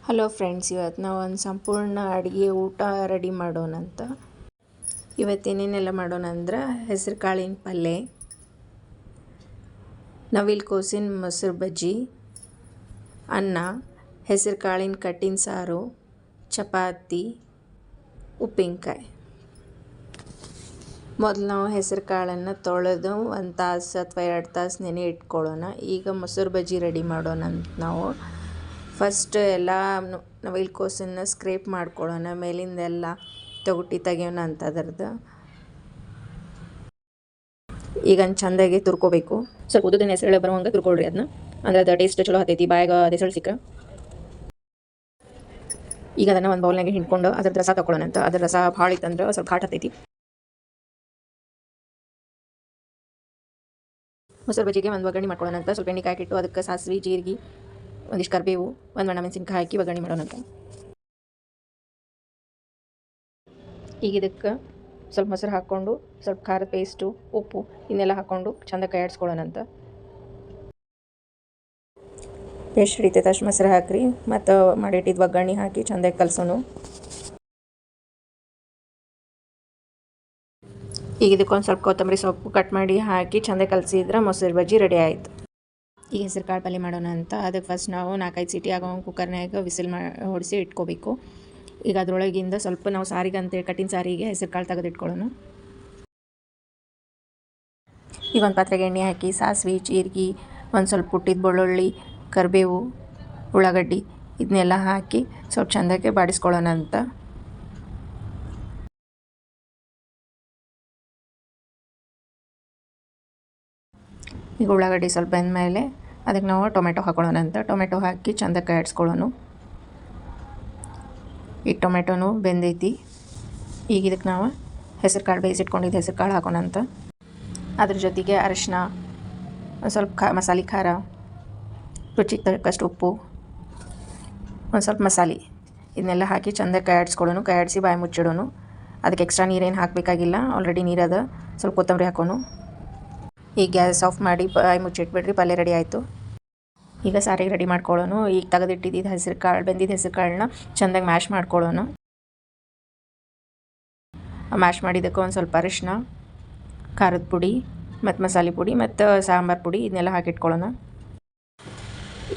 Hello friends, ಇವತ್ತು ನಾವು ಒಂದು ಸಂಪೂರ್ಣ ಅಡುಗೆ ಊಟ ರೆಡಿ ಮಾಡೋಣಂತ. ಇವತ್ತೇನೇನೆಲ್ಲ ಮಾಡೋಣ ಅಂದ್ರೆ ಹೆಸರು ಕಾಳಿನ ಪಲ್ಯ, ನವಿಲು ಕೋಸಿನ ಮೊಸರು ಬಜ್ಜಿ, ಅನ್ನ, ಹೆಸರು ಕಾಳಿನ ಕಟ್ಟಿನ ಸಾರು, ಚಪಾತಿ, ಉಪ್ಪಿನಕಾಯಿ. ಮೊದಲು ನಾವು ಹೆಸರು ಕಾಳನ್ನು ತೊಳೆದು 1 ತಾಸು ಅಥವಾ 2 ತಾಸು ನೆನೆ ಇಟ್ಕೊಳ್ಳೋಣ. ಈಗ ಮೊಸರು ಬಜ್ಜಿ ರೆಡಿ ಮಾಡೋಣ ಅಂತ ನಾವು ಫಸ್ಟ್ ಎಲ್ಲ ನವಿಲು ಕೋಸನ್ನು ಸ್ಕ್ರೇಪ್ ಮಾಡ್ಕೊಳ್ಳೋಣ. ಮೇಲಿಂದೆಲ್ಲ ತೊಗಟಿ ತೆಗಿಯೋಣ ಅಂತ ಅದರದ್ದು. ಈಗ ಚೆಂದಾಗಿ ತುರ್ಕೋಬೇಕು. ಸ್ವಲ್ಪ ಉದ್ದಿನ ಹೆಸರು ಬರುವಂಗೆ ತುರ್ಕೊಳ್ರಿ ಅದನ್ನ, ಅಂದ್ರೆ ಅದು ಟೇಸ್ಟ್ ಚಲೋ ಹತ್ತೈತಿ. ಬಾಯಾಗ ಹೆಸರು ಸಿಕ್ಕ ಈಗ ಅದನ್ನು ಒಂದು ಬೌಲ್ನಾಗೆ ಹಿಂಡ್ಕೊಂಡು ಅದ್ರದ್ದು ರಸ ತಗೊಳ್ಳೋಣ ಅಂತ. ಅದ್ರ ರಸ ಭಾಳ ಇತ್ತಂದ್ರೆ ಸ್ವಲ್ಪ ಘಾಟ್ ಹತ್ತೈತಿ. ಮೊಸರು ಬಜ್ಜಿಗೆ ಒಂದು ಒಗ್ಗರಣೆ ಮಾಡ್ಕೊಳ್ಳೋಣ ಅಂತ. ಸ್ವಲ್ಪ ಎಣ್ಣೆ ಕಾಯ್ಕಿಟ್ಟು ಅದಕ್ಕೆ ಸಾಸಿವೆ, ಜೀರಿಗೆ, ಒಂದಿಷ್ಟು ಕರಿಬೇವು, ಒಂದು ಮೆಣಸಿನ್ಕಾಯಿ ಹಾಕಿ ಒಗ್ಗರಣೆ ಮಾಡೋಣ ಅಂತ. ಈಗ ಇದಕ್ಕೆ ಸ್ವಲ್ಪ ಮೊಸರು ಹಾಕ್ಕೊಂಡು ಸ್ವಲ್ಪ ಖಾರದ ಪೇಸ್ಟು, ಉಪ್ಪು ಇನ್ನೆಲ್ಲ ಹಾಕ್ಕೊಂಡು ಚೆಂದ ಕೈಯಾಡಿಸ್ಕೊಳ್ಳೋಣ ಅಂತ. ಪೇಸ್ಟ್ ಹಿಡಿತೈತೆ ಅಷ್ಟು ಮೊಸರು ಹಾಕ್ರಿ, ಮತ್ತು ಮಾಡಿಟ್ಟಿದ್ದು ಒಗ್ಗರಣೆ ಹಾಕಿ ಚೆಂದಾಗಿ ಕಲಸೋಣ. ಈಗ ಇದಕ್ಕೊಂದು ಸ್ವಲ್ಪ ಕೊತ್ತಂಬರಿ ಸೊಪ್ಪು ಕಟ್ ಮಾಡಿ ಹಾಕಿ ಚೆಂದ ಕಲಸಿದ್ರೆ ಮೊಸರು ಬಜ್ಜಿ ರೆಡಿ ಆಯಿತು. ಈಗ ಹೆಸರು ಕಾಳು ಪಲ್ಯ ಮಾಡೋಣ ಅಂತ. ಅದಕ್ಕೆ ಫಸ್ಟ್ ನಾವು 4-5 ಸೀಟಿ ಆಗೋ ಕುಕ್ಕರ್ನಾಗ ವಿಸಿಲ್ ಹೊಡಿಸಿ ಇಟ್ಕೋಬೇಕು. ಈಗ ಅದರೊಳಗಿಂದ ಸ್ವಲ್ಪ ನಾವು ಸಾರಿಗೆ ಅಂತೇಳಿ ಕಟ್ಟಿನ ಸಾರಿಗೆ ಹೆಸರು ಕಾಳು ತೆಗೆದಿಟ್ಕೊಳ್ಳೋಣ. ಈಗ ಒಂದು ಪಾತ್ರೆಗೆ ಎಣ್ಣೆ ಹಾಕಿ ಸಾಸಿವೆ, ಜೀರಿಗೆ, ಒಂದು ಸ್ವಲ್ಪ ಪುಟ್ಟಿದ ಬೆಳ್ಳುಳ್ಳಿ, ಕರಿಬೇವು, ಉಳ್ಳಾಗಡ್ಡಿ ಇದನ್ನೆಲ್ಲ ಹಾಕಿ ಸ್ವಲ್ಪ ಚೆಂದಕ್ಕೆ ಬಾಡಿಸ್ಕೊಳ್ಳೋಣ ಅಂತ. ಈಗ ಉಳ್ಳಾಗಡ್ಡಿ ಸ್ವಲ್ಪ ಬೆಂದಮೇಲೆ ಅದಕ್ಕೆ ನಾವು ಟೊಮೆಟೊ ಹಾಕೊಳ್ಳೋಣ ಅಂತ. ಟೊಮೆಟೊ ಹಾಕಿ ಚೆಂದ ಕಾಯಿಡ್ಸ್ಕೊಳ್ಳೋಣ. ಈಗ ಟೊಮೆಟೊನು ಬೆಂದೈತಿ. ಈಗ ಇದಕ್ಕೆ ನಾವು ಹೆಸರು ಕಾಳು ಬೇಯಿಸಿಟ್ಕೊಂಡಿದ್ದು ಹೆಸರು ಕಾಳು ಹಾಕೋಣ ಅಂತ. ಅದ್ರ ಜೊತೆಗೆ ಅರಿಶಿನ, ಒಂದು ಸ್ವಲ್ಪ ಮಸಾಲೆ ಖಾರ, ರುಚಿಗೆ ತಕ್ಕಷ್ಟು ಉಪ್ಪು, ಒಂದು ಸ್ವಲ್ಪ ಮಸಾಲೆ ಇದನ್ನೆಲ್ಲ ಹಾಕಿ ಚೆಂದ ಕಾಯಿಡ್ಸ್ಕೊಳ್ಳೋಣ. ಕಾಯಿಡ್ಸಿ ಬಾಯಿ ಮುಚ್ಚಿಡೋಣ. ಅದಕ್ಕೆ ಎಕ್ಸ್ಟ್ರಾ ನೀರೇನು ಹಾಕಬೇಕಾಗಿಲ್ಲ, ಆಲ್ರೆಡಿ ನೀರದ. ಸ್ವಲ್ಪ ಕೊತ್ತಂಬರಿ ಹಾಕೋಣ. ಈಗ ಗ್ಯಾಸ್ ಆಫ್ ಮಾಡಿ ಬಾಯಿ ಮುಚ್ಚಿಟ್ಬಿಡ್ರಿ. ಪಲ್ಯ ರೆಡಿ ಆಯಿತು. ಈಗ ಸಾರಿಗೆ ರೆಡಿ ಮಾಡ್ಕೊಳ್ಳೋಣ. ಈಗ ತೆಗೆದಿಟ್ಟಿದ್ದು ಹೆಸರು ಕಾಳು, ಬೆಂದಿದ್ದು ಹೆಸರು ಕಾಳನ್ನ ಚೆಂದಾಗಿ ಮ್ಯಾಶ್ ಮಾಡ್ಕೊಳ್ಳೋಣ. ಮ್ಯಾಶ್ ಮಾಡಿದ್ದಕ್ಕೆ ಒಂದು ಸ್ವಲ್ಪ ಅರಿಶಿನ, ಖಾರದ ಪುಡಿ ಮತ್ತು ಮಸಾಲೆ ಪುಡಿ ಮತ್ತು ಸಾಂಬಾರು ಪುಡಿ ಇದನ್ನೆಲ್ಲ ಹಾಕಿಟ್ಕೊಳ್ಳೋಣ.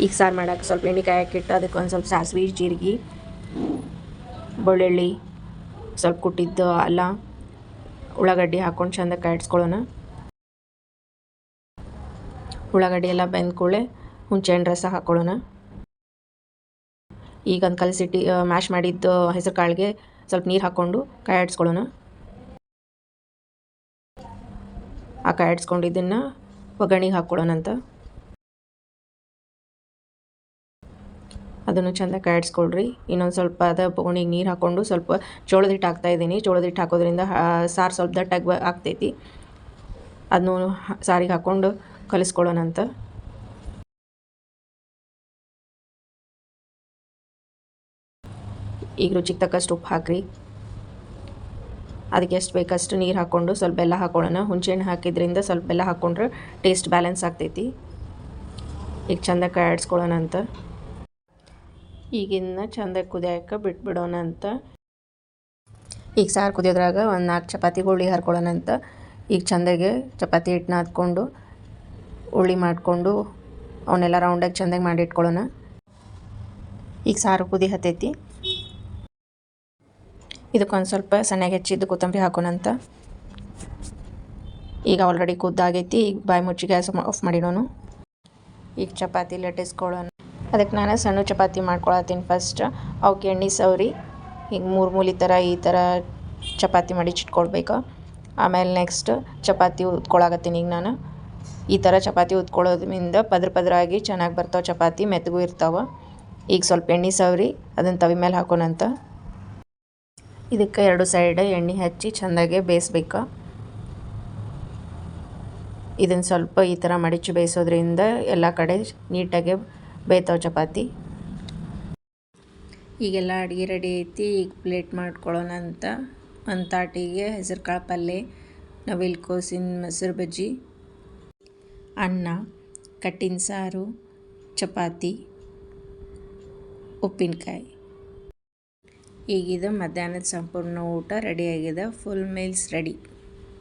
ಈಗ ಸಾರು ಮಾಡೋಕೆ ಸ್ವಲ್ಪ ಎಣ್ಣೆ ಕಾಯಕ್ಕಿಟ್ಟು ಅದಕ್ಕೆ ಒಂದು ಸ್ವಲ್ಪ ಸಾಸಿವೆ, ಜೀರಿಗೆ, ಬೆಳ್ಳುಳ್ಳಿ, ಸ್ವಲ್ಪ ಕುಟ್ಟಿದ್ದು ಅಲ್ಲ, ಉಳ್ಳಾಗಡ್ಡಿ ಹಾಕ್ಕೊಂಡು ಚೆಂದ ಕಾಯಿಡ್ಸ್ಕೊಳ್ಳೋಣ. ಉಳ್ಳಾಗಡ್ಡಿ ಎಲ್ಲ ಬೆಂದ ಕೂಡಲೇ ಹುಣಸೆಹಣ್ಣು ರಸ ಹಾಕ್ಕೊಳ್ಳೋಣ. ಈಗ ಒಂದು ಕಲಸಿಟ್ಟು ಮ್ಯಾಶ್ ಮಾಡಿದ್ದು ಹೆಸರು ಕಾಳಿಗೆ ಸ್ವಲ್ಪ ನೀರು ಹಾಕ್ಕೊಂಡು ಕಾಯಿಡ್ಸ್ಕೊಳ್ಳೋಣ. ಆ ಕಾಯಿಡ್ಸ್ಕೊಂಡಿದ್ದನ್ನು ಒಗ್ಗರಣೆಗೆ ಹಾಕ್ಕೊಳ್ಳೋಣ ಅಂತ. ಅದನ್ನು ಚೆಂದ ಕಾಯಿಡ್ಸ್ಕೊಳ್ರಿ. ಇನ್ನೊಂದು ಸ್ವಲ್ಪ ಬೋಣಿಗೆ ನೀರು ಹಾಕ್ಕೊಂಡು ಸ್ವಲ್ಪ ಜೋಳದ ಹಿಟ್ಟು ಹಾಕ್ತಾಯಿದ್ದೀನಿ. ಜೋಳದ ಹಿಟ್ಟು ಹಾಕೋದ್ರಿಂದ ಸಾರು ಸ್ವಲ್ಪ ದಟ್ಟಾಗಿ ಆಗ್ತೈತಿ. ಅದನ್ನು ಸಾರಿಗೆ ಹಾಕ್ಕೊಂಡು ಕಲಿಸ್ಕೊಳ್ಳೋಣ ಅಂತ. ಈಗ ರುಚಿಗೆ ತಕ್ಕಷ್ಟು ಉಪ್ಪು ಹಾಕ್ರಿ. ಅದಕ್ಕೆ ಎಷ್ಟು ಬೇಕಷ್ಟು ನೀರು ಹಾಕ್ಕೊಂಡು ಸ್ವಲ್ಪ ಬೆಲ್ಲ ಹಾಕ್ಕೊಳ್ಳೋಣ. ಹುಣಸೆಹಣ್ಣು ಹಾಕಿದ್ರಿಂದ ಸ್ವಲ್ಪ ಬೆಲ್ಲ ಹಾಕ್ಕೊಂಡ್ರೆ ಟೇಸ್ಟ್ ಬ್ಯಾಲೆನ್ಸ್ ಆಗ್ತೈತಿ. ಈಗ ಚೆಂದ ಕಾಯಿಡ್ಸ್ಕೊಳ್ಳೋಣ ಅಂತ. ಈಗಿನ್ನ ಚೆಂದ ಕುದಿಯೋಕೆ ಬಿಟ್ಬಿಡೋಣ ಅಂತ. ಈಗ ಸಾರು ಕುದಿಯೋದ್ರಾಗ ಒಂದು 4 ಚಪಾತಿ ಉಳ್ಳಿ ಹರ್ಕೊಳ್ಳೋಣ ಅಂತ. ಈಗ ಚೆಂದಾಗೆ ಚಪಾತಿ ಹಿಟ್ಟನ್ನ ಹಾಕ್ಕೊಂಡು ಉಳ್ಳಿ ಮಾಡಿಕೊಂಡು ಅವನ್ನೆಲ್ಲ ರೌಂಡಾಗಿ ಚೆಂದಾಗಿ ಮಾಡಿ ಇಟ್ಕೊಳ್ಳೋಣ. ಈಗ ಸಾರು ಕುದಿ ಹತ್ತೈತಿ. ಇದಕ್ಕೊಂದು ಸ್ವಲ್ಪ ಸಣ್ಣಗೆ ಹೆಚ್ಚಿದ್ದು ಕೊತ್ತಂಬರಿ ಹಾಕೋಣ ಅಂತ. ಈಗ ಆಲ್ರೆಡಿ ಕುದ್ದಾಗೈತಿ. ಈಗ ಬಾಯಿ ಮುಚ್ಚಿ ಗ್ಯಾಸ್ ಆಫ್ ಮಾಡಿಡೋಣ. ಈಗ ಚಪಾತಿ ಲಟ್ಟಿಸ್ಕೊಳ್ಳೋಣ. ಅದಕ್ಕೆ ನಾನು ಸಣ್ಣ ಚಪಾತಿ ಮಾಡ್ಕೊಳತ್ತೀನಿ. ಫಸ್ಟ್ ಅವಕ್ಕೆ ಎಣ್ಣೆ ಸವರಿ ಹಿಂಗೆ 3 ಮೂಲೆ ಥರ ಈ ಥರ ಚಪಾತಿ ಮಾಡಿ ಇಟ್ಕೊಳ್ಬೇಕು. ಆಮೇಲೆ ನೆಕ್ಸ್ಟ್ ಚಪಾತಿ ಉದ್ಕೊಳಕತ್ತೀನಿ. ಈಗ ನಾನು ಈ ಥರ ಚಪಾತಿ ಉದ್ಕೊಳ್ಳೋದ್ರಿಂದ ಪದರಾಗಿ ಚೆನ್ನಾಗಿ ಬರ್ತಾವೆ ಚಪಾತಿ, ಮೆತ್ತಗೂ ಇರ್ತಾವೆ. ಈಗ ಸ್ವಲ್ಪ ಎಣ್ಣೆ ಸವರಿ ಅದನ್ನು ತವಿ ಮೇಲೆ ಹಾಕೋಣಂತ. ಇದಕ್ಕೆ 2 ಸೈಡ್ ಎಣ್ಣೆ ಹಚ್ಚಿ ಚೆಂದಾಗೆ ಬೇಯಿಸ್ಬೇಕು. ಇದನ್ನು ಸ್ವಲ್ಪ ಈ ಥರ ಮಡಿಚಿ ಬೇಯಿಸೋದ್ರಿಂದ ಎಲ್ಲ ಕಡೆ ನೀಟಾಗಿ ಬೇಯ್ತಾವೆ ಚಪಾತಿ. ಈಗೆಲ್ಲ ಅಡುಗೆ ರೆಡಿ ಐತಿ. ಈಗ ಪ್ಲೇಟ್ ಮಾಡ್ಕೊಳ್ಳೋಣ ಅಂತ. ಒಂದು ತಾಟಿಗೆ ಹೆಸರು ಕಾಳು ಪಲ್ಯ, ನವಿಲು ಕೋಸಿನ ಮೊಸರು ಬಜ್ಜಿ, ಅನ್ನ, ಕಟ್ಟಿನ ಸಾರು, ಚಪಾತಿ, ಉಪ್ಪಿನಕಾಯಿ. ಈಗಿದು ಮಧ್ಯಾಹ್ನದ ಸಂಪೂರ್ಣ ಊಟ ರೆಡಿಯಾಗಿದೆ. Full meals ready.